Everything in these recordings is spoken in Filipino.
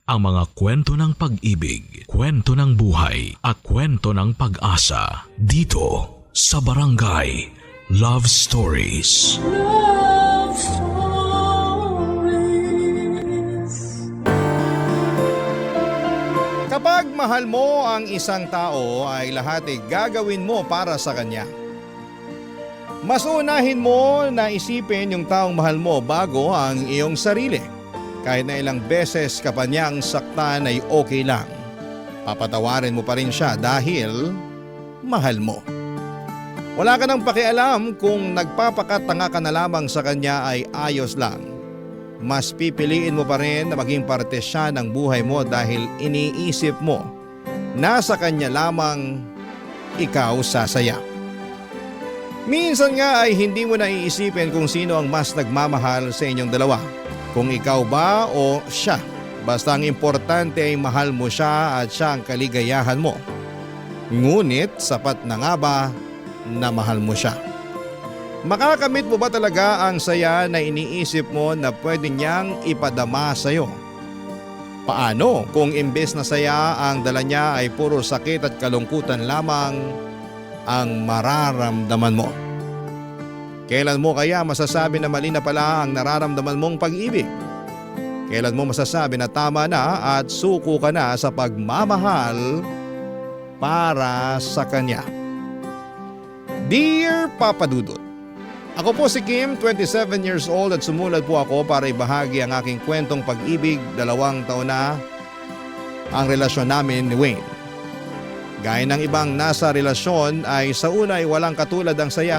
ang mga kwento ng pag-ibig, kwento ng buhay at kwento ng pag-asa dito sa Barangay Love Stories. Love Stories. Kapag mahal mo ang isang tao ay lahat ay gagawin mo para sa kanya. Mas unahin mo na isipin yung taong mahal mo bago ang iyong sarili. Kahit na ilang beses ka pa niyang saktan ay okay lang. Papatawarin mo pa rin siya dahil mahal mo. Wala ka nang pakialam kung nagpapakatanga ka na lamang sa kanya ay ayos lang. Mas pipiliin mo pa rin na maging parte siya ng buhay mo dahil iniisip mo na sa kanya lamang ikaw sasaya. Minsan nga ay hindi mo na iisipin kung sino ang mas nagmamahal sa inyong dalawa. Kung ikaw ba o siya. Basta ang importante ay mahal mo siya at siya ang kaligayahan mo. Ngunit sapat na nga ba na mahal mo siya? Makakamit mo ba talaga ang saya na iniisip mo na pwede niyang ipadama sa iyo? Paano kung imbes na saya ang dala niya ay puro sakit at kalungkutan lamang ang mararamdaman mo? Kailan mo kaya masasabi na mali na pala ang nararamdaman mong pag-ibig? Kailan mo masasabi na tama na at suko ka na sa pagmamahal para sa kanya? Dear Papa Dudut, ako po si Kim, 27 years old at sumulat po ako para ibahagi ang aking kwentong pag-ibig. 2 taon na ang relasyon namin ni Wayne. Gaya ng ibang nasa relasyon ay sa una ay walang katulad ang saya.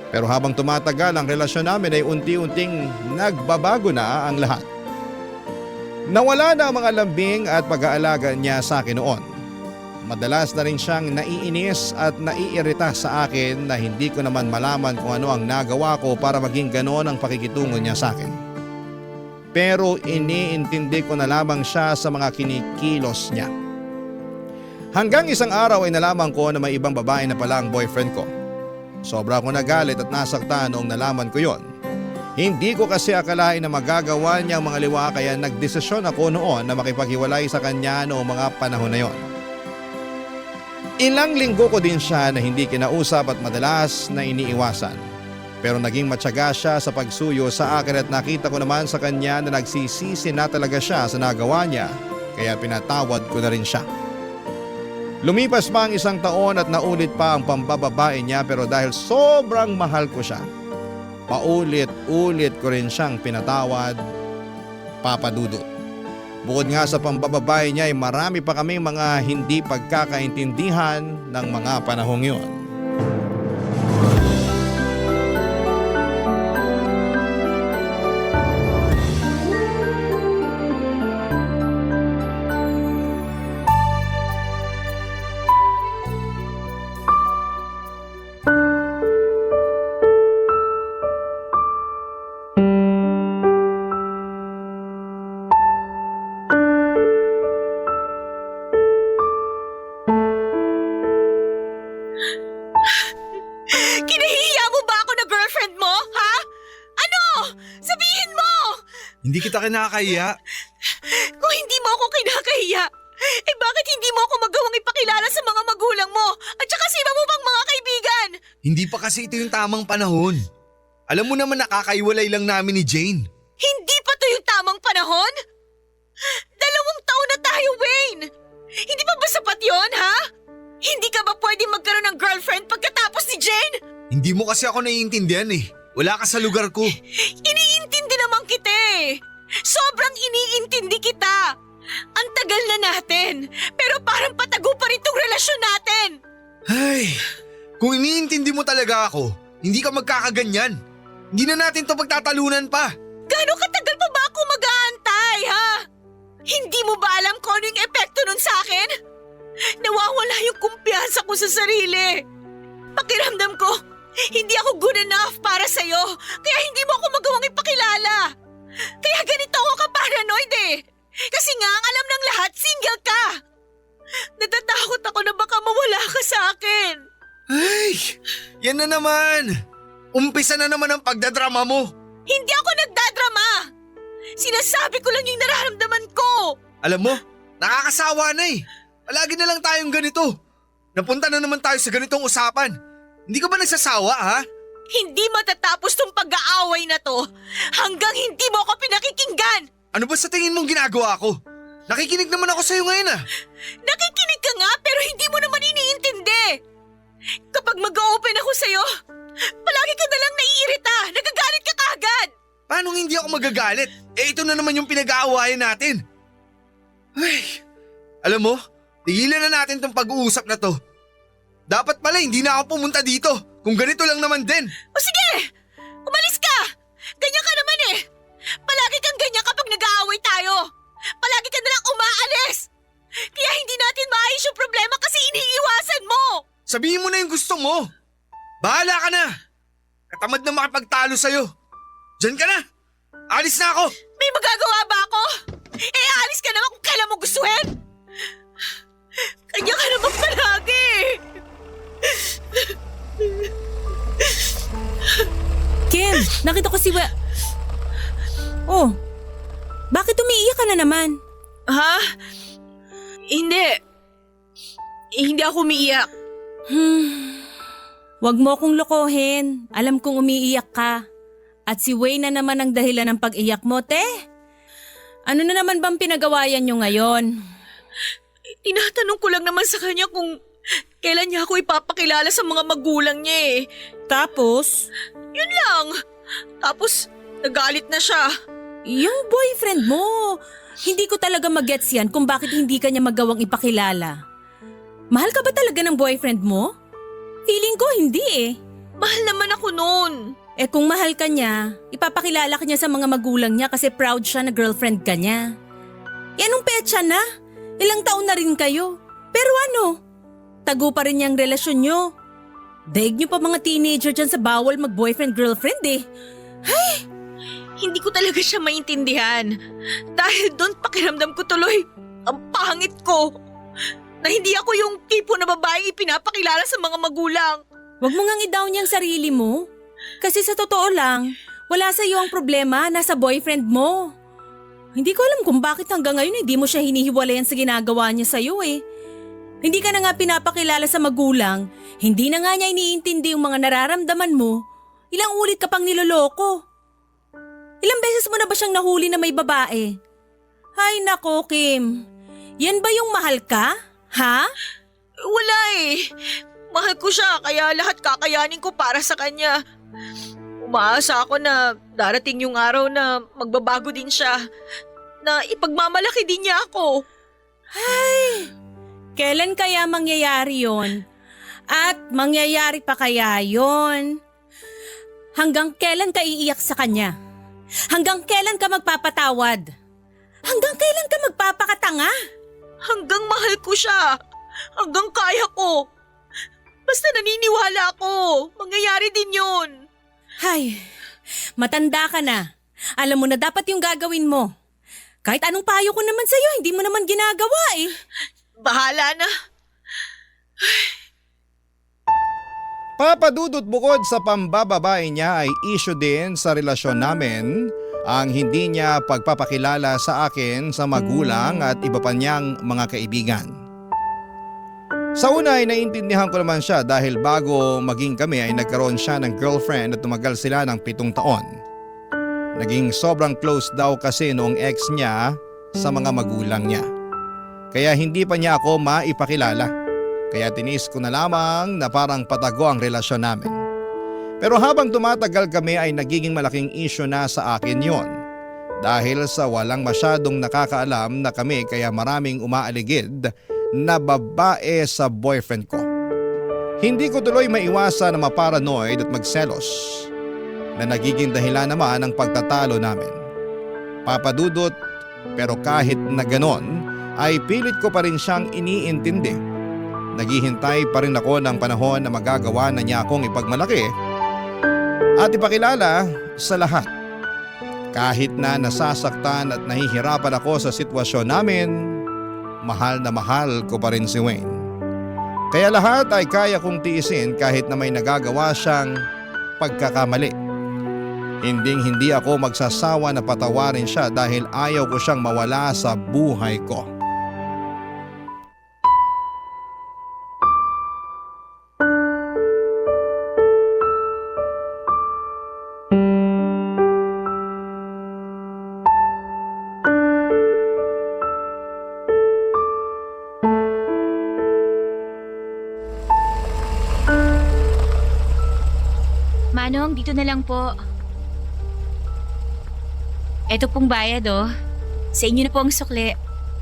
Pero habang tumatagal ang relasyon namin ay unti-unting nagbabago na ang lahat. Nawala na ang mga lambing at pag-aalaga niya sa akin noon. Madalas na rin siyang naiinis at naiirita sa akin na hindi ko naman malaman kung ano ang nagawa ko para maging ganoon ang pakikitungo niya sa akin. Pero iniintindi ko na lamang siya sa mga kinikilos niya. Hanggang isang araw ay nalaman ko na may ibang babae na pala ang boyfriend ko. Sobra akong nagalit at nasaktan noong nalaman ko yon. Hindi ko kasi akalain na magagawa niya ang mga liwa kaya nagdesisyon ako noon na makipaghiwalay sa kanya noong mga panahon na yon. Ilang linggo ko din siya na hindi kinausap at madalas na iniiwasan. Pero naging matyaga siya sa pagsuyo sa akin at nakita ko naman sa kanya na nagsisisi na talaga siya sa nagawa niya kaya pinatawad ko na rin siya. Lumipas pa ang 1 taon at naulit pa ang pambababae niya pero dahil sobrang mahal ko siya, paulit-ulit ko rin siyang pinatawad, Papa Dudut. Bukod nga sa pambababae niya ay marami pa kaming mga hindi pagkakaintindihan ng mga panahong yun. Kinahihiya mo ba ako na girlfriend mo, ha? Ano? Sabihin mo! Hindi kita kinakahiya. Kung hindi mo ako kinakahiya, eh bakit hindi mo ako magawang ipakilala sa mga magulang mo at saka sa iba mo pang mga kaibigan? Hindi pa kasi ito yung tamang panahon. Alam mo naman nakakaiwalay lang namin ni Jane. Hindi pa to yung tamang panahon? 2 taon na tayo, Wayne! Hindi pa ba sapat yon, ha? Hindi ka ba pwedeng magkaroon ng girlfriend pagkatapos ni Jane? Hindi mo kasi ako naiintindihan eh. Wala ka sa lugar ko. Iniintindi naman kita eh. Sobrang iniintindi kita. Ang tagal na natin, pero parang patago pa rin tong relasyon natin. Ay, kung iniintindi mo talaga ako, hindi ka magkakaganyan. Hindi na natin to pagtatalunan pa. Gano'ng katagal pa ba ako mag-aantay, ha? Hindi mo ba alam kung ano yung epekto nun sa akin? Nawawala yung kumpiyansa ko sa sarili. Pakiramdam ko, hindi ako good enough para sa'yo, kaya hindi mo ako magawang ipakilala. Kaya ganito ako ka-paranoid eh. Kasi nga ang alam ng lahat, single ka. Natatakot ako na baka mawala ka sa akin. Ay, yan na naman. Umpisa na naman ang pagdadrama mo. Hindi ako nagdadrama. Sinasabi ko lang yung nararamdaman ko. Alam mo, nakakasawa na eh. Palagi na lang tayong ganito. Napunta na naman tayo sa ganitong usapan. Hindi ka ba nagsasawa ha? Hindi matatapos tong pag-aaway na to hanggang hindi mo ako pinakikinggan. Ano ba sa tingin mong ginagawa ko? Nakikinig naman ako sa'yo ngayon ah. Nakikinig ka nga pero hindi mo naman iniintindi. Kapag mag-open ako sa'yo, palagi ka nalang naiirita. Nagagalit ka kaagad. Paano hindi ako magagalit? Eh ito na naman yung pinag-aawayan natin. Ay, alam mo, tigilan na natin tong pag-uusap na to. Dapat pala hindi na ako pumunta dito. Kung ganito lang naman din. O sige, umalis ka. Ganyan ka naman eh. Palagi kang ganyan kapag nag-aaway tayo. Palagi ka nalang umaalis. Kaya hindi natin maayos yung problema kasi iniiwasan mo. Sabihin mo na yung gusto mo. Bahala ka na. Katamad na makipagtalo sa'yo. Diyan ka na. Alis na ako. May magagawa ba ako? Eh, alis ka naman kung kailan mo gustuhin. Kanya ka naman palagi. Kim, nakita ko si Oh, bakit umiiyak ka na naman? Ha? Hindi. Hindi ako umiiyak. Wag mo akong lokohin. Alam kong umiiyak ka. At si Wayne na naman ang dahilan ng pag-iyak mo, te. Ano na naman bang pinagawayan nyo ngayon? Tinatanong ko lang naman sa kanya kung kailan niya ako ipapakilala sa mga magulang niya eh. Tapos, Yun lang. Tapos, nagalit na siya. yung boyfriend mo. Hindi ko talaga magets yan kung bakit hindi ka niya magawang ipakilala. Mahal ka ba talaga ng boyfriend mo? Feeling ko hindi eh. Mahal naman ako noon. Eh kung mahal ka niya, ipapakilala ka niya sa mga magulang niya kasi proud siya na girlfriend ka niya. E anong petsa na? Ilang taon na rin kayo. Pero ano? Tago pa rin niyang relasyon niyo. Daig niyo pa mga teenager dyan sa bawal mag-boyfriend-girlfriend eh. Hindi ko talaga siya maintindihan. Dahil doon pakiramdam ko tuloy, ang pangit ko. Na hindi ako yung tipo na babaeng ipinapakilala sa mga magulang. Huwag mo ngang i-down yung sarili mo. Kasi sa totoo lang, wala sa iyo ang problema, nasa boyfriend mo. Hindi ko alam kung bakit hanggang ngayon hindi mo siya hinihiwalayan sa ginagawa niya sa iyo eh. Hindi ka na nga pinapakilala sa magulang, hindi na nga niya iniintindi yung mga nararamdaman mo. Ilang ulit ka pang niloloko. Ilang beses mo na ba siyang nahuli na may babae? Ay nako Kim, yan ba yung mahal ka? Ha? Wala eh. Mahal ko siya kaya lahat kakayanin ko para sa kanya. Umaasa ako na darating yung araw na magbabago din siya. Na ipagmamalaki din niya ako. Kailan kaya mangyayari yon? At mangyayari pa kaya yon? Hanggang kailan ka iiyak sa kanya? Hanggang kailan ka magpapatawad? Hanggang kailan ka magpapakatanga? Hanggang mahal ko siya. Hanggang kaya ko. Basta naniniwala ako. Mangyayari din yun. Hay, matanda ka na. Alam mo na dapat yung gagawin mo. Kahit anong payo ko naman sa'yo, hindi mo naman ginagawa eh. Bahala na. Papadudot bukod sa pambababae niya ay issue din sa relasyon namin ang hindi niya pagpapakilala sa akin sa magulang at iba pa niyang mga kaibigan. Sa una ay naiintindihan ko naman siya dahil bago maging kami ay nagkaroon siya ng girlfriend at tumagal sila ng 7 taon. Naging sobrang close daw kasi noong ex niya sa mga magulang niya. Kaya hindi pa niya ako maipakilala. Kaya tinis ko na lamang na parang patago ang relasyon namin. Pero habang tumatagal kami ay nagiging malaking issue na sa akin yon. Dahil sa walang masyadong nakakaalam na kami kaya maraming umaaligid na babae sa boyfriend ko. Hindi ko tuloy maiwasan na maparanoid at magselos na nagiging dahilan naman ng pagtatalo namin. Papadudot pero kahit na ganon ay pilit ko pa rin siyang iniintindi. Naghihintay pa rin ako ng panahon na magagawa na niya akong ipagmalaki at ipakilala sa lahat. Kahit na nasasaktan at nahihirapan ako sa sitwasyon namin, mahal na mahal ko pa rin si Wayne. Kaya lahat ay kaya kong tiisin kahit na may nagagawa siyang pagkakamali. Hinding-hindi ako magsasawa na patawarin siya dahil ayaw ko siyang mawala sa buhay ko. Manong, dito na lang po. Eto pong bayad oh. Sa inyo na po ang sukli.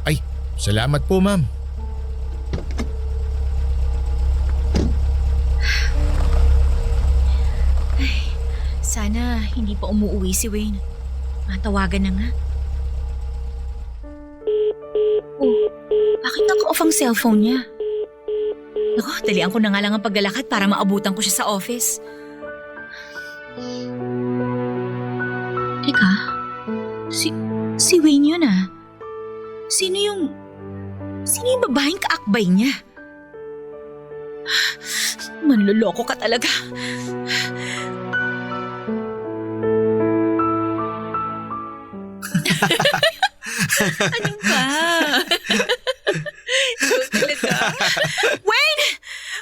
Ay, salamat po ma'am. Sana hindi pa umuwi si Wayne. Matawagan na nga. Oh, bakit naka-off ang cellphone niya? Naku, dalian ko na nga lang ang paglalakad para maabutan ko siya sa office. Teka, si Wayne yun ah. Sino yung babaeng kaakbay niya? Manloloko ka talaga. Ano ba? Ikaw talaga. Wayne!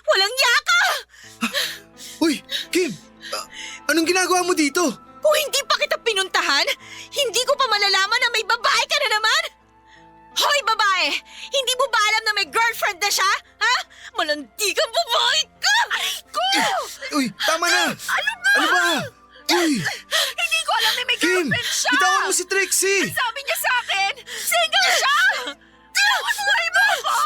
Walang yaka! Uy, Kim! Anong ginagawa mo dito? Kung hindi pa kita pinuntahan, hindi ko pa malalaman na may babae ka na naman! Hoy babae! Hindi mo ba alam na may girlfriend na siya? Ha? Malandigang babae ka! Ko! Uy, tama na! Ano ba? Uy, Hindi ko alam na may Kim! girlfriend siya! Bitawan mo si Trixie! Sabi niya sa akin, single siya! Tinapasuhay mo ako!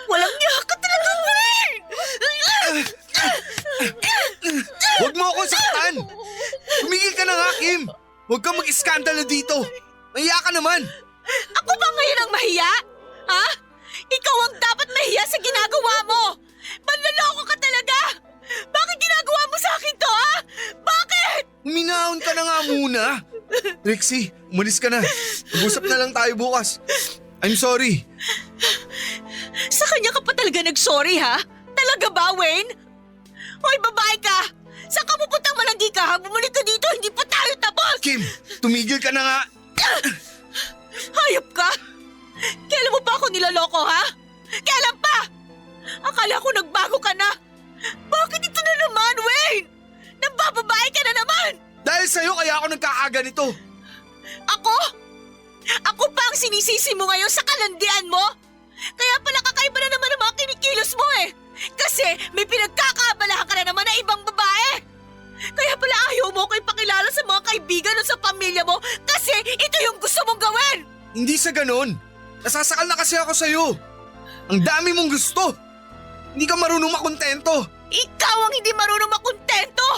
Walang yaka talaga, Wayne! Huwag mo akong saktan! Tumigil ka na nga, Kim! Huwag kang mag-iskandalo dito! Mahiya ka naman! Ako ba ngayon ang mahiya? Ha? Ikaw ang dapat mahiya sa ginagawa mo! Manloloko ka talaga! Bakit ginagawa mo sa akin to, ha? Bakit? Huminahon ka na nga muna! Trixie, umalis ka na. Mag-usap na lang tayo bukas. I'm sorry. Sa kanya ka pa talaga nag-sorry, ha? Talaga ba, Wayne? Hoy, babae ka! Saan ka pupuntang malandi ka, ha? Bumalik ka dito, hindi pa tayo tapos! Kim, tumigil ka na nga. Hayop ka! Kailan mo pa ako niloloko, ha? Kailan pa? Akala ko nagbago ka na. Bakit ito na naman, Wayne? Nambababae ka na naman! Dahil sa'yo kaya ako nagkakaganito. Ako? Ako pa ang sinisisi mo ngayon sa kalandian mo? Kaya pala kakaiba na naman ang mga kinikilos mo eh. Kasi may pinagkakaabalahan ka na naman na ibang babae. Kaya pala ayaw mo ko ipakilala sa mga kaibigan o sa pamilya mo kasi ito yung gusto mong gawin. Hindi sa ganon. Nasasakal na kasi ako sa'yo. Ang dami mong gusto. Hindi ka marunong makontento. Ikaw ang hindi marunong makontento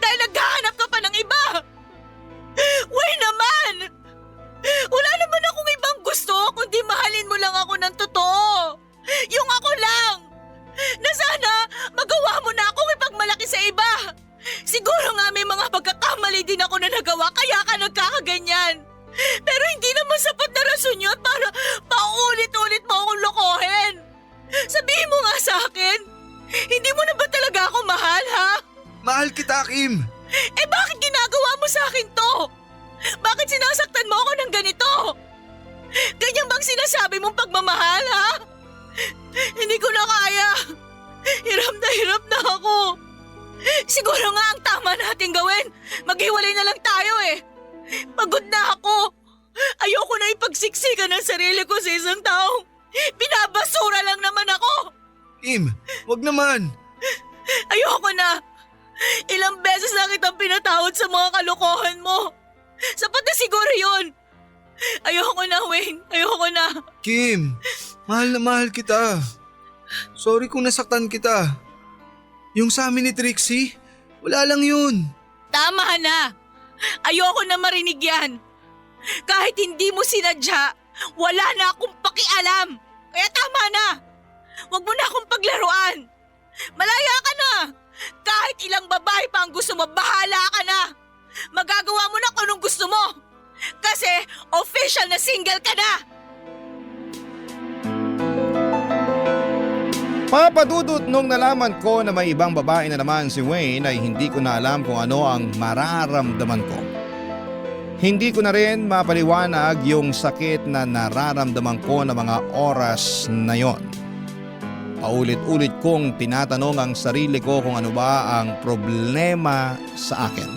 dahil naghahanap ka pa ng iba. Wait naman! Wala naman akong ibang gusto kundi mahalin mo lang ako ng totoo. Yung ako lang. Na sana magawa mo na akong ipagmalaki sa iba. Siguro nga may mga pagkakamali din ako na nagawa kaya ka nagkakaganyan. Pero hindi naman sapat na rason yun para paulit-ulit mo akong lokohin. Sabihin mo nga sa akin, hindi mo na ba talaga ako mahal, ha? Mahal kita, Kim. Eh bakit ginagawa mo sa akin to? Bakit sinasaktan mo ako ng ganito? Ganyan bang sinasabi mong pagmamahal, ha? Hindi ko na kaya. Hirap na ako. Siguro nga ang tama nating gawin. Maghiwalay na lang tayo eh. Pagod na ako. Ayoko na ipagsiksikan ang sarili ko sa isang taong binabasura lang naman ako. Kim, wag naman. Ayoko na. Ilang beses na kitang pinatawad sa mga kalokohan mo. Sapat na siguro yun. Ayoko na, Wayne. Ayoko na. Kim, mahal na mahal kita. Sorry kung nasaktan kita. Yung sa amin ni Trixie, wala lang yun. Tama na. Ayoko na marinig yan. Kahit hindi mo sinadya, wala na akong pakialam. Kaya tama na. Huwag mo na akong paglaruan. Malaya ka na. Kahit ilang babae pa ang gusto mo, bahala ka na. Magagawa mo na kung anong gusto mo. Kasi official na single ka na. Papadudot nung nalaman ko na may ibang babae na naman si Wayne ay hindi ko na alam kung ano ang mararamdaman ko. Hindi ko na rin mapaliwanag yung sakit na nararamdaman ko na mga oras na yon. Paulit-ulit kong tinatanong ang sarili ko kung ano ba ang problema sa akin.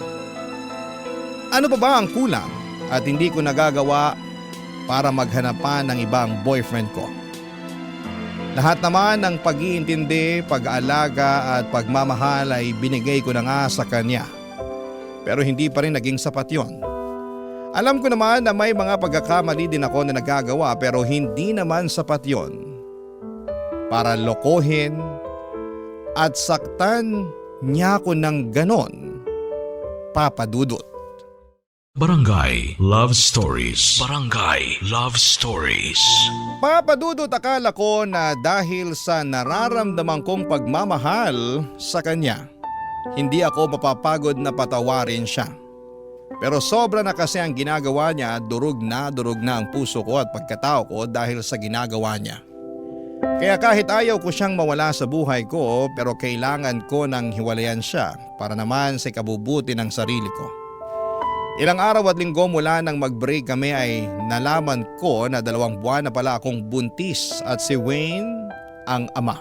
Ano pa ba ang kulang at hindi ko nagagawa para maghanap pa ng ibang boyfriend ko? Lahat naman ng pag-iintindi, pag-aalaga at pagmamahal ay binigay ko na nga sa kanya. Pero hindi pa rin naging sapat yon. Alam ko naman na may mga pagkakamali din ako na nagagawa pero hindi naman sapat yon para lokohin at saktan niya ako ng ganon, Papa Dudut. Barangay Love Stories. Barangay Love Stories. Papa Dudut, akala ko na dahil sa nararamdaman kong pagmamahal sa kanya, hindi ako mapapagod na patawarin siya. Pero sobra na kasi ang ginagawa niya, durog na ang puso ko at pagkatao ko dahil sa ginagawa niya. Kaya kahit ayaw ko siyang mawala sa buhay ko, pero kailangan ko nang hiwalayan siya para naman sa ikabubuti ng sarili ko. Ilang araw at linggo mula nang mag-break kami ay nalaman ko na 2 buwan na pala akong buntis at si Wayne ang ama.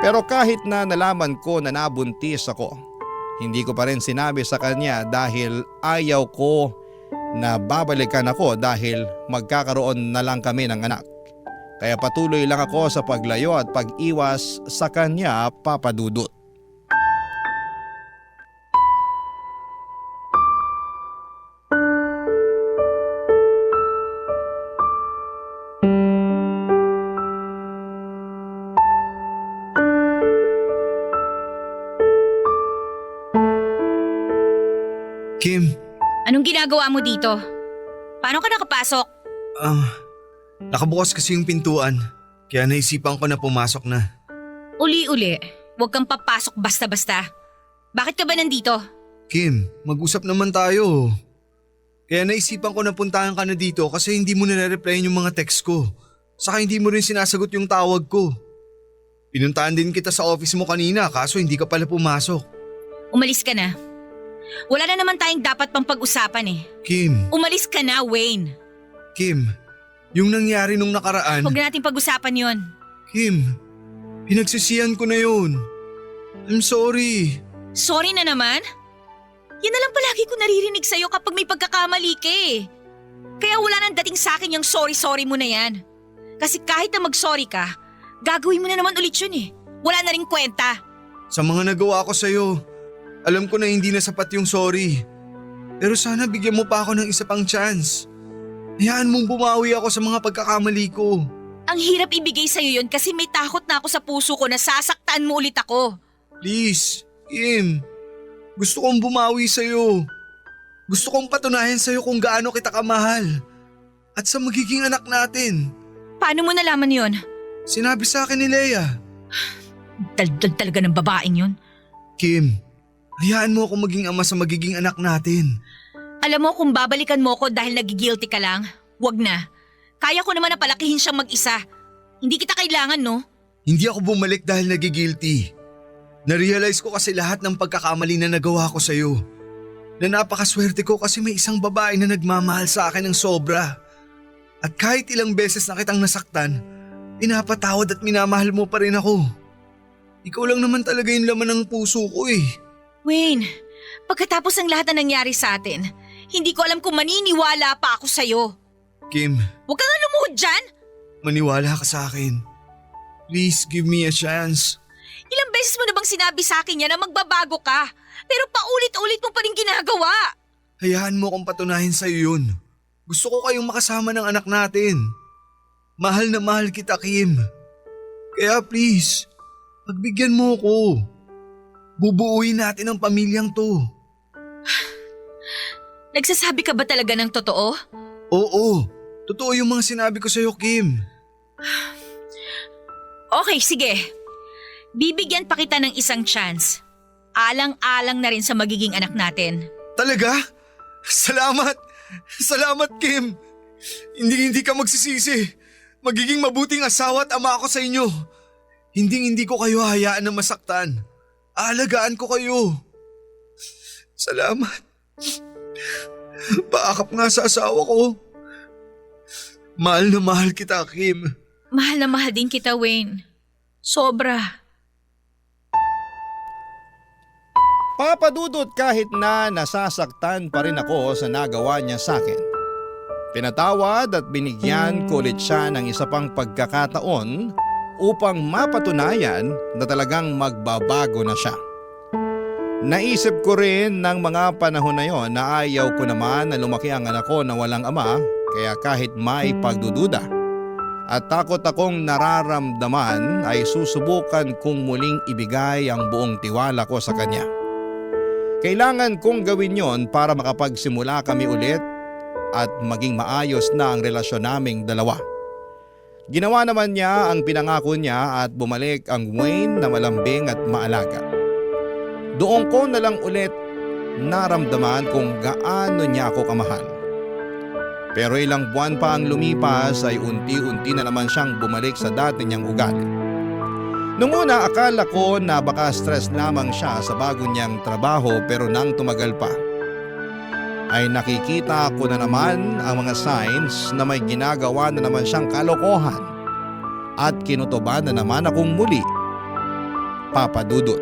Pero kahit na nalaman ko na nabuntis ako, hindi ko pa rin sinabi sa kanya dahil ayaw ko na babalikan ako dahil magkakaroon na lang kami ng anak. Kaya patuloy lang ako sa paglayo at pag-iwas sa kanya, Papa Dudut. Kim, Anong ginagawa mo dito? Paano ka nakapasok? nakabukas kasi yung pintuan. Kaya naisipan ko na pumasok na. Uli-uli, huwag kang papasok basta-basta. Bakit ka ba nandito? Kim, mag-usap naman tayo. Kaya naisipan ko na puntahan ka na dito kasi hindi mo nare-replyan yung mga text ko. Saka hindi mo rin sinasagot yung tawag ko. Pinuntahan din kita sa office mo kanina kaso hindi ka pala pumasok. Umalis ka na. Wala na naman tayong dapat pang pag-usapan eh. Kim, Umalis ka na, Wayne. Kim, yung nangyari nung nakaraan. Huwag na natin pag-usapan yon. Kim, pinagsisihan ko na yun. I'm sorry. Sorry na naman? Yan na lang palagi ko naririnig sa'yo kapag may pagkakamali ka eh. Kaya wala nang dating sa akin yung sorry-sorry mo na yan. Kasi kahit na mag-sorry ka, gagawin mo na naman ulit yun eh. Wala na ring kwenta. Sa mga nagawa ko sa'yo, alam ko na hindi na sapat yung sorry. Pero sana bigyan mo pa ako ng isa pang chance. Hayaan mong bumawi ako sa mga pagkakamali ko. Ang hirap ibigay sa'yo yun kasi may takot na ako sa puso ko na sasaktan mo ulit ako. Please, Kim. Gusto kong bumawi sa'yo. Gusto kong patunayan sa'yo kung gaano kita kamahal. At sa magiging anak natin. Paano mo nalaman yon? Sinabi sa akin ni Leia. Daldal talaga ng babaeng yun. Kim, hayaan mo akong maging ama sa magiging anak natin. Alam mo kung babalikan mo ko dahil nagigilty ka lang, wag na. Kaya ko naman na palakihin siyang mag-isa. Hindi kita kailangan, no? Hindi ako bumalik dahil nagigilty. Narealize ko kasi lahat ng pagkakamali na nagawa ko sa'yo. Na napakaswerte ko kasi may isang babae na nagmamahal sa akin ng sobra. At kahit ilang beses na kitang nasaktan, pinapatawad at minamahal mo pa rin ako. Ikaw lang naman talaga yung laman ng puso ko eh. Wayne, pagkatapos ng lahat na nangyari sa atin, hindi ko alam kung maniniwala pa ako sa'yo. Kim, Huwag ka nga lumuhod dyan! maniwala ka sa akin. Please give me a chance. Ilang beses mo na bang sinabi sa akin yan na magbabago ka? Pero paulit-ulit mo pa rin ginagawa. Hayaan mo akong patunayan sa'yo yun. Gusto ko kayong makasama ng anak natin. Mahal na mahal kita, Kim. Kaya please, pagbigyan mo ko. Bubuuin natin ang pamilyang to. Nagsasabi ka ba talaga ng totoo? Oo, totoo yung mga sinabi ko sa'yo, Kim. Okay, sige. Bibigyan pa kita ng isang chance. Alang-alang na rin sa magiging anak natin. Talaga? Salamat! Salamat, Kim! Hindi ka magsisisi. Magiging mabuting asawa at ama ako sa inyo. Hindi ko kayo hayaan na masaktan. Aalagaan ko kayo. Salamat. Paakap nga sa asawa ko. Mahal na mahal kita, Kim. Mahal na mahal din kita, Wayne. Sobra. Papadudot kahit na nasasaktan pa rin ako sa nagawa niya sa akin. Pinatawad at binigyan ko ulit siya ng isa pang pagkakataon upang mapatunayan na talagang magbabago na siya. Naisip ko rin ng mga panahon na yon na ayaw ko naman na lumaki ang anak ko na walang ama, kaya kahit may pagdududa at takot akong nararamdaman ay susubukan kong muling ibigay ang buong tiwala ko sa kanya. Kailangan kong gawin yon para makapagsimula kami ulit at maging maayos na ang relasyon naming dalawa. Ginawa naman niya ang pinangako niya at bumalik ang Wayne na malambing at maalaga. Doon ko na lang ulit naramdaman kung gaano niya ako kamahal. Pero ilang buwan pa ang lumipas ay unti-unti na naman siyang bumalik sa dati niyang ugali. Noong una akala ko na baka stress lamang siya sa bago niyang trabaho, pero nang tumagal pa ay nakikita ko na naman ang mga signs na may ginagawa na naman siyang kalokohan at kinutuban na naman akong muli. Papa Dudut.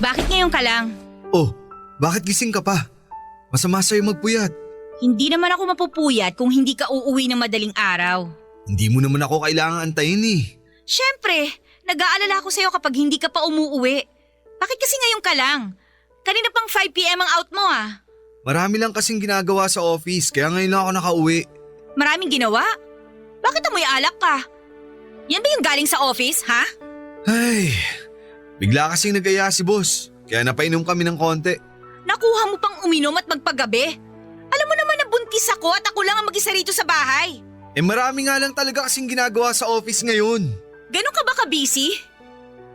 Bakit ngayon ka lang? Oh, bakit gising ka pa? Masama sa'yo magpuyat. Hindi naman ako mapupuyat kung hindi ka uuwi ng madaling araw. Hindi mo naman ako kailangan antayin eh. Siyempre, nag-aalala ako sa'yo kapag hindi ka pa umuuwi. Bakit kasi ngayon ka lang? Kanina pang 5 p.m. ang out mo ah. Marami lang kasing ginagawa sa office kaya ngayon lang ako nakauwi. Maraming ginawa? Bakit amoy alak ka? Yan ba yung galing sa office, ha? Ay, bigla kasing nagaya si boss kaya napainom kami ng konti. Nakuha mo pang uminom at magpagabi. Alam mo naman na buntis ako at ako lang ang mag-isa rito sa bahay. Eh marami nga lang talaga kasing ginagawa sa office ngayon. Ganon ka ba ka-busy?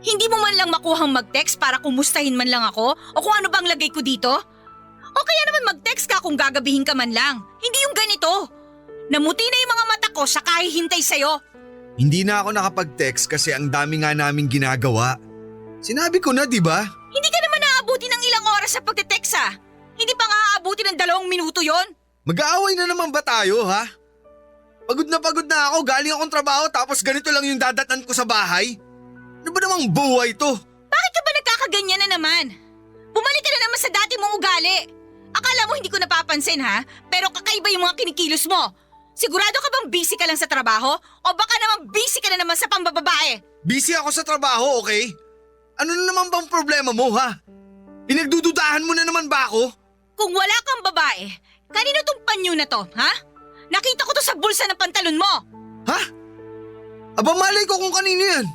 Hindi mo man lang makuhang mag-text para kumustahin man lang ako o kung ano bang lagay ko dito? O kaya naman mag-text ka kung gagabihin ka man lang. Hindi yung ganito. Namuti na yung mga mata ko sa kahihintay sa'yo. Hindi na ako nakapag-text kasi ang dami nga naming ginagawa. Sinabi ko na, di ba? Hindi ka naman naaabuti ng ilang oras sa pagte-text ah. Hindi pa nga aabuti ng 2 minuto yon. Mag-aaway na naman ba tayo, ha? Pagod na ako, galing akong trabaho tapos ganito lang yung dadatan ko sa bahay. Ano ba namang buhay to? Bakit ka ba nagkakaganyan na naman? Bumalik ka na naman sa dati mong ugali. Akala mo hindi ko napapansin ha? Pero kakaiba yung mga kinikilos mo. Sigurado ka bang busy ka lang sa trabaho? O baka naman busy ka na naman sa pambababae? Busy ako sa trabaho, okay? Ano na naman bang problema mo, ha? Pinagdududahan mo na naman ba ako? Kung wala kang babae, kanino tong panyo na to, ha? Nakita ko to sa bulsa ng pantalon mo. Ha? Aba malay ko kung kanino yan.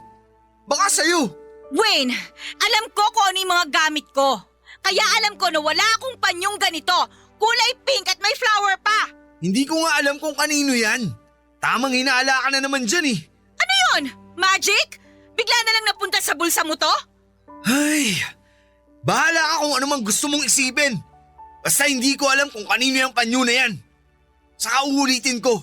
Baka sa'yo. Wayne, alam ko kung ano yung mga gamit ko. Kaya alam ko na wala akong panyong ganito. Kulay pink at may flower pa. Hindi ko nga alam kung kanino yan. Tamang hinaala ka na naman dyan eh. Ano yun? Magic? Bigla na lang napunta sa bulsa mo to? Ay, bahala ka kung ano mang gusto mong isipin. Basta hindi ko alam kung kanino yung panyo na yan. Saka uulitin ko,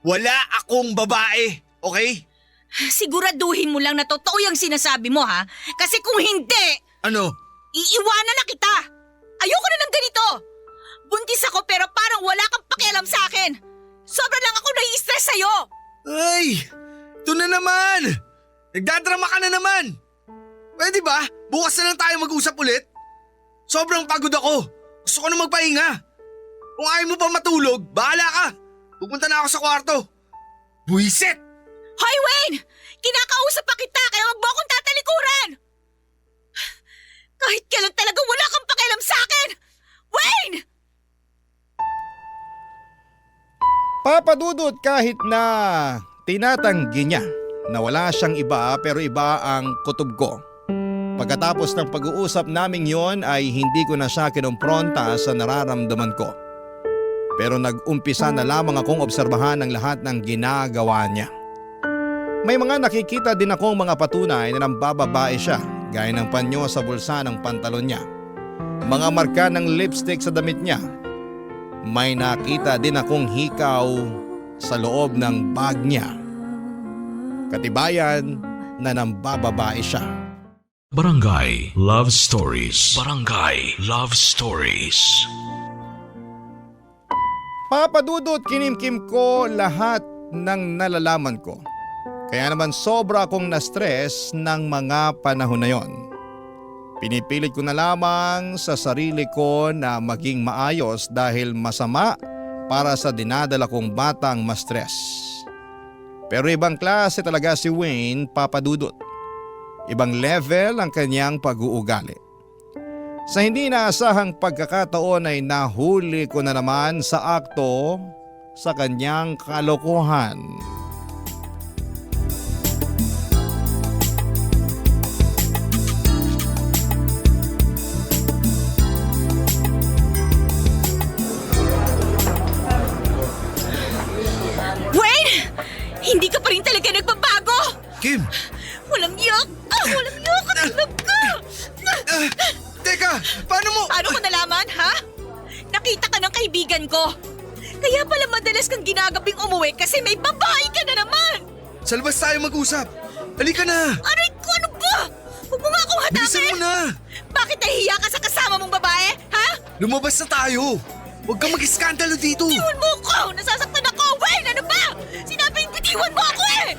wala akong babae, okay? Siguraduhin mo lang na totoo yung sinasabi mo ha. Kasi kung hindi, Ano? iiwanan na kita. Ayoko na ng ganito. Buntis ako pero parang wala kang pakialam sa akin. Sobra lang ako nai-stress sa'yo. Ay, ito na naman. Nagdadrama ka na naman. Pwede ba? Bukas na lang tayo mag-usap ulit. Sobrang pagod ako. Gusto ko na magpahinga. Kung ayaw mo pa matulog, bahala ka. Pupunta na ako sa kwarto. Buisit! Hoy Wayne! Kinakausap pa kita kaya wag mo akong tatalikuran! Kahit kailan talaga wala kang pakialam sa akin! Wayne! Papadudot kahit na tinatanggi niya na wala siyang iba pero iba ang kutob ko. Pagkatapos ng pag-uusap naming yon ay hindi ko na siya kinompronta sa nararamdaman ko. Pero nag-umpisa na lamang akong obserbahan ang lahat ng ginagawa niya. May mga nakikita din akong mga patunay na nambababae siya, gaya ng panyo sa bulsa ng pantalon niya. Mga marka ng lipstick sa damit niya. May nakita din akong hikaw sa loob ng bag niya. Katibayan na nambababae siya. Barangay Love Stories. Barangay Love Stories. Papadudot kinimkim ko lahat ng nalalaman ko. Kaya naman sobra akong na-stress ng mga panahon na yon. Pinipilit ko na lamang sa sarili ko na maging maayos dahil masama para sa dinadala kong batang ma-stress. Pero ibang klase talaga si Wayne, Papadudot. Ibang level ang kanyang pag-uugali. Sa hindi inaasahang pagkakataon ay nahuli ko na naman sa akto sa kanyang kalokohan. Wayne! Hindi ka pa rin talaga nagbabago! Kim! Walang yak! Walang yak! Talaga! Teka! Paano mo? Paano ko nalaman, ha? Nakita ka ng kaibigan ko. Kaya pala madalas kang ginagabing umuwi kasi may babae ka na naman! Sa labas tayo mag-usap. Halika na! Aray ko, ano ba? Huwag mo nga akong Bilisan hatapin! mo na! Bakit nahihiya ka sa kasama mong babae, ha? Lumabas na tayo! Huwag kang mag-iskandalo dito! Bitiwan mo ako! Nasasaktan ako! Wayne, ano ba? Sinabing bitiwan mo ako eh!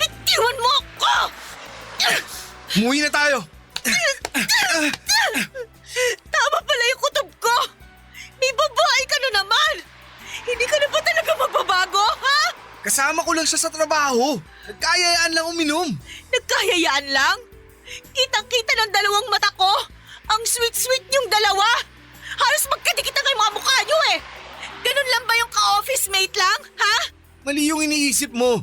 Bitiwan mo ako! Umuwi na tayo! Tama pala yung kutob ko! May babae ka na naman! Hindi ka na ba talaga magbabago, ha? Kasama ko lang siya sa trabaho. Nagkayayaan lang uminom. Nagkayayaan lang? Kitang-kita ng dalawang mata ko! Ang sweet-sweet niyong dalawa! Halos magkadikit na kayo mga mukha niyo eh! Ganun lang ba yung ka-office mate lang, ha? Mali yung iniisip mo.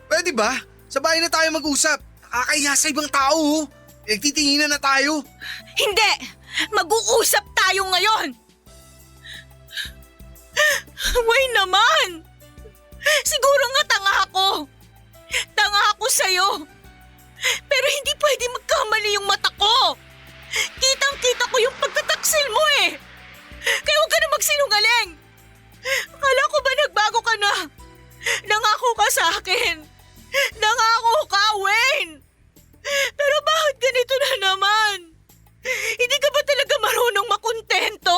Pwede ba? Sa bahay na tayo mag-usap. Nakakahiya sa ibang tao. Nagtitinginan na tayo. Hindi! Mag-uusap tayo ngayon! Wait naman! Siguro nga tanga ako. Tanga ako sa'yo. Pero hindi pwede magkamali yung mata ko. Kitang-kita ko yung pagtataksil mo eh. Kaya huwag ka na magsinungaling. Akala ko ba nagbago ka na? Nangako ka sa akin. Nangako ka, Wayne. Pero bakit ganito na naman? Hindi ka ba talaga marunong makontento?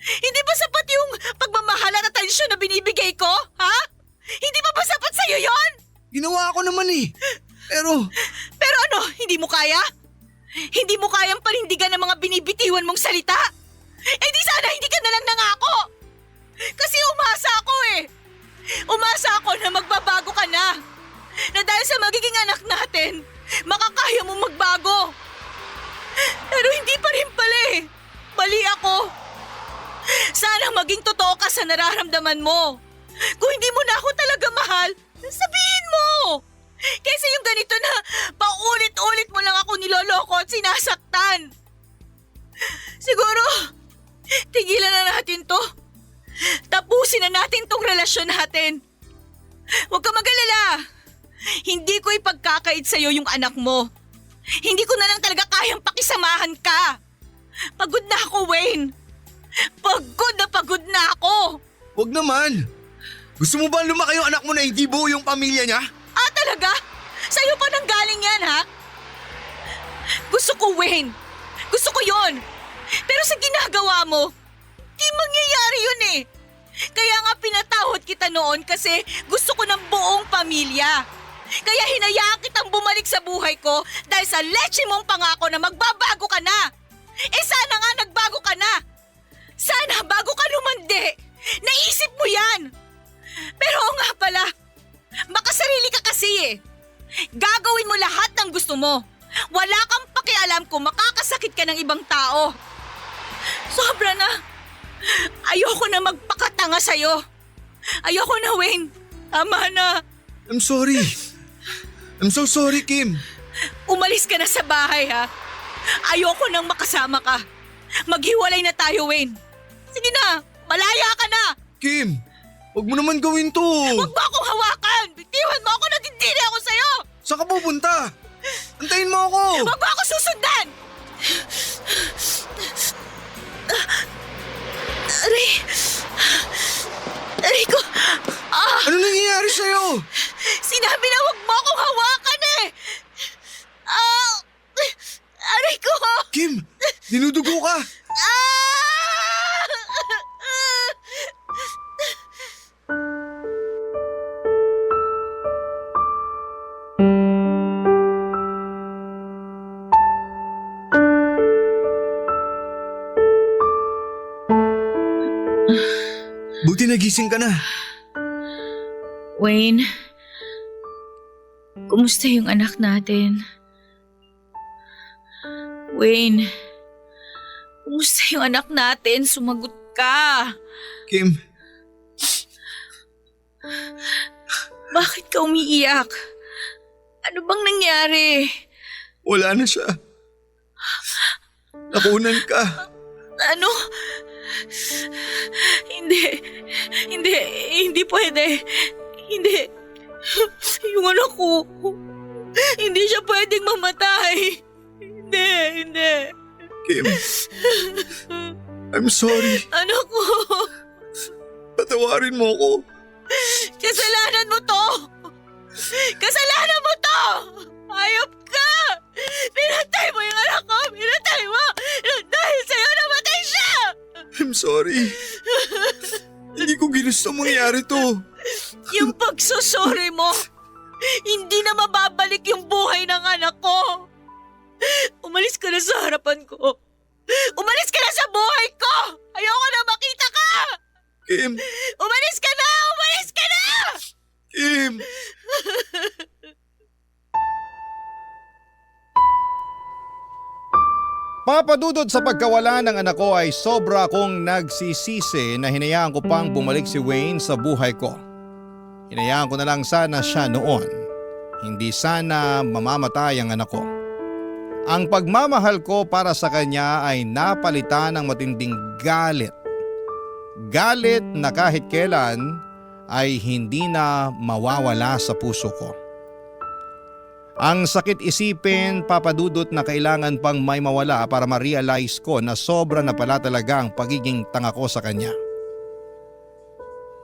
Hindi ba sapat yung pagmamahal at atensyon na binibigay ko? Ha? Hindi ba sapat sa'yo yon? Ginawa ko naman eh. Pero Pero ano, hindi mo kaya? Hindi mo kayang panindigan ng mga binibitiwan mong salita? Eh di sana hindi ka nalang nangako. Kasi umasa ako eh. Umasa ako na magbabago ka na. Na dahil sa magiging anak natin, makakaya mo magbago. Pero hindi pa rin pala eh. Mali ako. Sana maging totoo ka sa nararamdaman mo. Kung hindi mo na ako talaga mahal, sabihin mo. Kaysa yung ganito na paulit-ulit mo lang ako niloloko at sinasaktan. Siguro, tigilan na natin to. Tapusin na natin tong relasyon natin. Huwag ka mag-alala. Hindi ko ipagkakait sa'yo yung anak mo. Hindi ko na lang talaga kayang pakisamahan ka. Pagod na ako, Wayne. Pagod na ako. wag naman. Gusto mo ba lumaki yung anak mo na hindi buo yung pamilya niya? Ah, talaga? Sa'yo pa nang galing yan, ha? Gusto ko, Wayne. Gusto ko yon. Pero sa ginagawa mo, di mangyayari yun eh. Kaya nga pinatawad kita noon kasi gusto ko ng buong pamilya. Kaya hinayaan kitang bumalik sa buhay ko dahil sa leche mong pangako na magbabago ka na. Eh sana nga nagbago ka na. Sana bago ka lumandi, naisip mo yan. Pero oo nga pala, makasarili ka kasi eh. Gagawin mo lahat ng gusto mo. Wala kang pakialam kung makakasakit ka ng ibang tao. Sobra na. Ayoko na magpakatanga sa'yo. Ayoko na, Wayne. Tama na. I'm sorry. I'm so sorry, Kim. Umalis ka na sa bahay, ha? Ayoko nang makasama ka. Maghiwalay na tayo, Wayne. Sige na, malaya ka na. Kim, huwag mo naman gawin to. Huwag mo akong hawakan. Bitiwan mo ako, natitili ako sa'yo. Saan ka pupunta? Antayin mo ako. Huwag mo ako susundan. Aray ko. Ano nangyayari sa'yo? Sinabi na huwag mo akong hawakan eh. Aray ko. Kim, dinudugo ka. Buti nagising ka na. Wayne, kumusta yung anak natin? Wayne, kumusta yung anak natin? Sumagot ka. Kim, Bakit ka umiiyak? Ano bang nangyari? wala na siya. Nakunan ka. Ano? Hindi pwede. Hindi. Yung anak ko, hindi siya pwedeng mamatay. Hindi. Kim, I'm sorry. Anak ko, Patawarin mo ako. kasalanan mo to! Kasalanan mo to! Hayop ka! Pinatay mo yung anak ko! Pinatay mo! Dahil sa'yo namatay siya! I'm sorry. Hindi ko ginusto mangyari to. Yung pagsusuri mo, hindi na mababalik yung buhay ng anak ko. Umalis ka na sa harapan ko. Umalis ka na sa buhay ko! Ayoko na makita ka! Kim, Umalis ka na! Umalis ka na! Kim. Papadudod sa pagkawala ng anak ko ay sobra akong nagsisisi na hinayaan ko pang bumalik si Wayne sa buhay ko. Hinayaan ko na lang sana siya noon. Hindi sana mamamatay ang anak ko. Ang pagmamahal ko para sa kanya ay napalitan ng matinding galit. Galit na kahit kailan ay hindi na mawawala sa puso ko. Ang sakit isipin, papadudot na kailangan pang may mawala para ma-realize ko na sobra na pala talaga ang pagiging tanga ko sa kanya.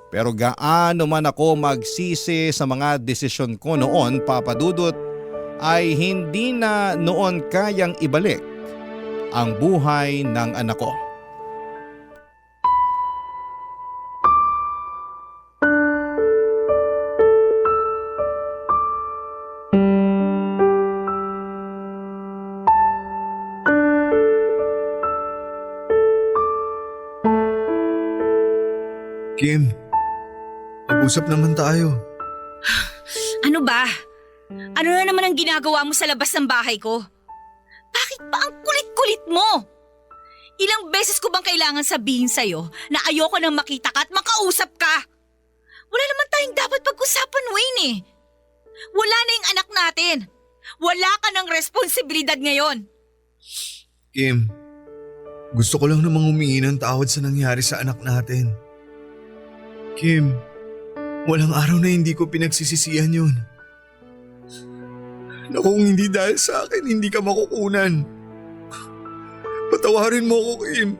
Pero gaano man ako magsisi sa mga desisyon ko noon, papadudot, ay hindi na noon kayang ibalik ang buhay ng anak ko. Kim, mag-usap naman tayo. Ano ba? Ano na naman ang ginagawa mo sa labas ng bahay ko? Bakit ba ang kulit-kulit mo? Ilang beses ko bang kailangan sabihin sa'yo na ayoko nang makita ka at makausap ka? Wala naman tayong dapat pag-usapan, Wayne eh. Wala na yung anak natin. Wala ka ng responsibilidad ngayon. Kim, gusto ko lang namang humingi ng tawad sa nangyari sa anak natin. Kim, walang araw na hindi ko pinagsisisihan yun. Na kung hindi dahil sa akin, hindi ka makukunan. Patawarin mo ako, Kim.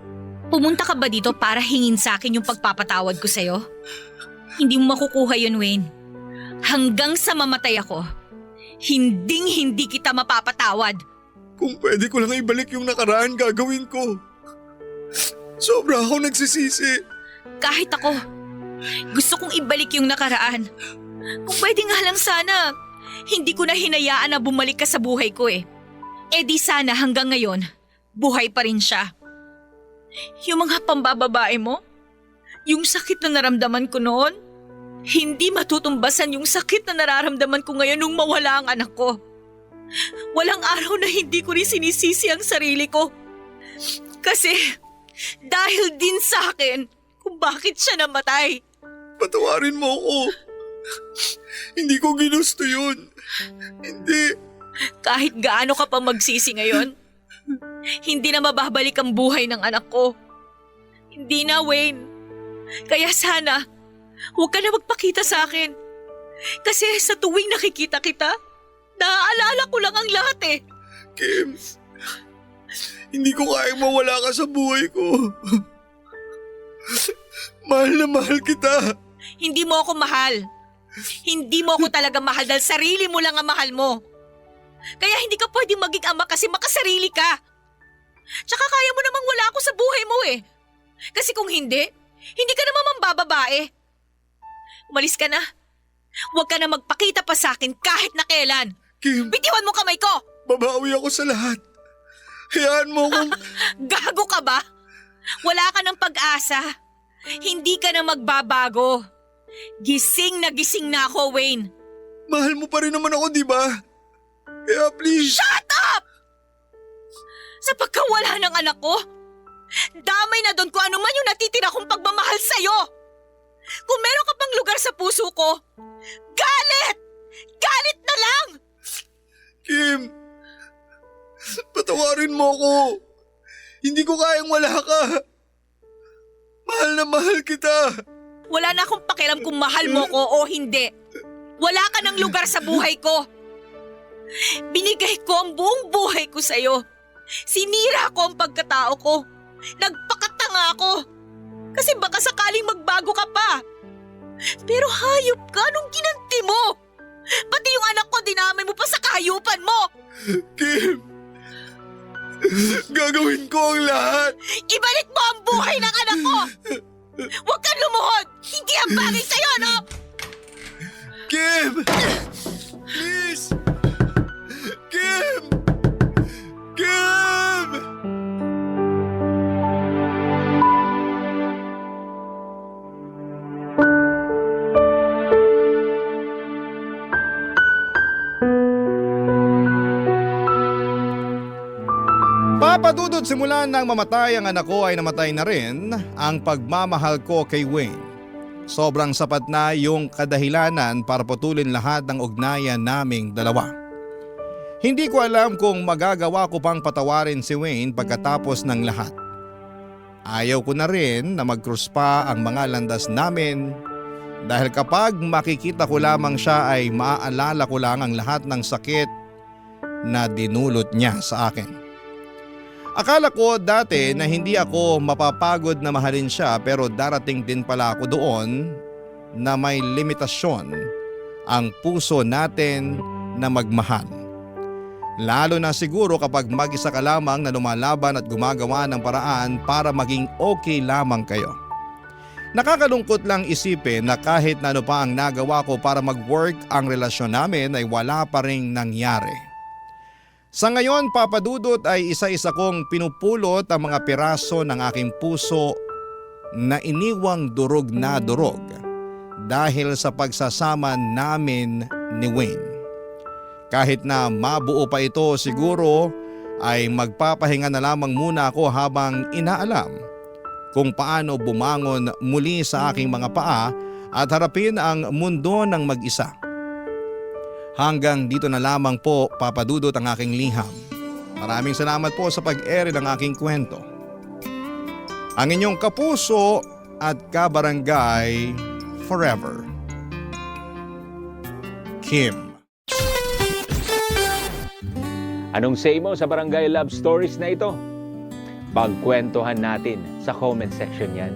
Pumunta ka ba dito para hingin sa akin yung pagpapatawad ko sa'yo? Hindi mo makukuha yun, Wayne. Hanggang sa mamatay ako, hindi kita mapapatawad. Kung pwede ko lang ibalik yung nakaraan, gagawin ko. Sobra ako nagsisisi. Kahit ako, gusto kong ibalik yung nakaraan. Kung pwede nga lang sana, hindi ko na hinayaan na bumalik ka sa buhay ko eh. Eh di sana hanggang ngayon, buhay pa rin siya. Yung mga pambababae mo, yung sakit na naramdaman ko noon, hindi matutumbasan yung sakit na nararamdaman ko ngayon nung mawala ang anak ko. Walang araw na hindi ko rin sinisisi ang sarili ko. Kasi dahil din sa akin kung bakit siya namatay. Patawarin mo ako. Hindi ko ginusto yun. Hindi. Kahit gaano ka pa magsisi ngayon, hindi na mababalik ang buhay ng anak ko. Hindi na, Wayne. Kaya sana, huwag ka na magpakita sa akin. Kasi sa tuwing nakikita kita, naaalala ko lang ang lahat eh. Kim, hindi ko kayang mawala ka sa buhay ko. Mahal na mahal kita. Hindi mo ako mahal. Hindi mo ako talaga mahal dahil sarili mo lang ang mahal mo. Kaya hindi ka pwedeng maging ama kasi makasarili ka. Tsaka kaya mo namang wala ako sa buhay mo eh. Kasi kung hindi, hindi ka naman mambababae. Umalis ka na. Huwag ka na magpakita pa sa akin kahit na kailan. Kim, Bitiwan mo kamay ko! babawi ako sa lahat. Hayaan mo akong... Gago ka ba? Wala ka ng pag-asa. Hindi ka na magbabago. Gising na ako, Wayne. Mahal mo pa rin naman ako, di ba? Kaya please... Shut up! Sa pagkawala ng anak ko, damay na doon kung ano man yung natitira kong pagmamahal sa'yo. Kung meron ka pang lugar sa puso ko, galit! Galit na lang! Kim, patawarin mo ako. Hindi ko kayang wala ka. Mahal na mahal kita. Wala na akong pakialam kung mahal mo ko o hindi. Wala ka ng lugar sa buhay ko. Binigay ko ang buong buhay ko sa'yo. Sinira ko ang pagkatao ko. Nagpakatanga ako. Kasi baka sakaling magbago ka pa. Pero hayop ka nung ginanti mo. Pati yung anak ko dinamay mo pa sa kahayupan mo. Kim, gagawin ko ang lahat. Ibalik mo ang buhay ng anak ko. Huwag kang lumuhod. Hindi ang bagay sa'yo, no? Kim! Please! Kim! Kim! Papadudod simula nang mamatay ang anak ko ay namatay na rin ang pagmamahal ko kay Wayne. Sobrang sapat na yung kadahilanan para putulin lahat ng ugnayan naming dalawa. Hindi ko alam kung magagawa ko pang patawarin si Wayne pagkatapos ng lahat. Ayaw ko na rin na mag-cross pa ang mga landas namin dahil kapag makikita ko lamang siya ay maaalala ko lang ang lahat ng sakit na dinulot niya sa akin. Akala ko dati na hindi ako mapapagod na mahalin siya pero darating din pala ako doon na may limitasyon ang puso natin na magmahal. Lalo na siguro kapag mag-isa ka lamang na lumalaban at gumagawa ng paraan para maging okay lamang kayo. Nakakalungkot lang isipin na kahit na ano pa ang nagawa ko para mag-work ang relasyon namin ay wala pa ring nangyari. Sa ngayon, Papadudot, ay isa-isa kong pinupulot ang mga piraso ng aking puso na iniwang durog na durog dahil sa pagsasama namin ni Wayne. Kahit na mabuo pa ito siguro ay magpapahinga na lamang muna ako habang inaalam kung paano bumangon muli sa aking mga paa at harapin ang mundo ng mag-isa. Hanggang dito na lamang po, Papadudot, ang aking liham. Maraming salamat po sa pag-ere ng aking kwento. Ang inyong kapuso at kabarangay forever, Kim. Anong say mo sa Barangay Love Stories na ito? Pagkwentuhan natin sa comment section yan.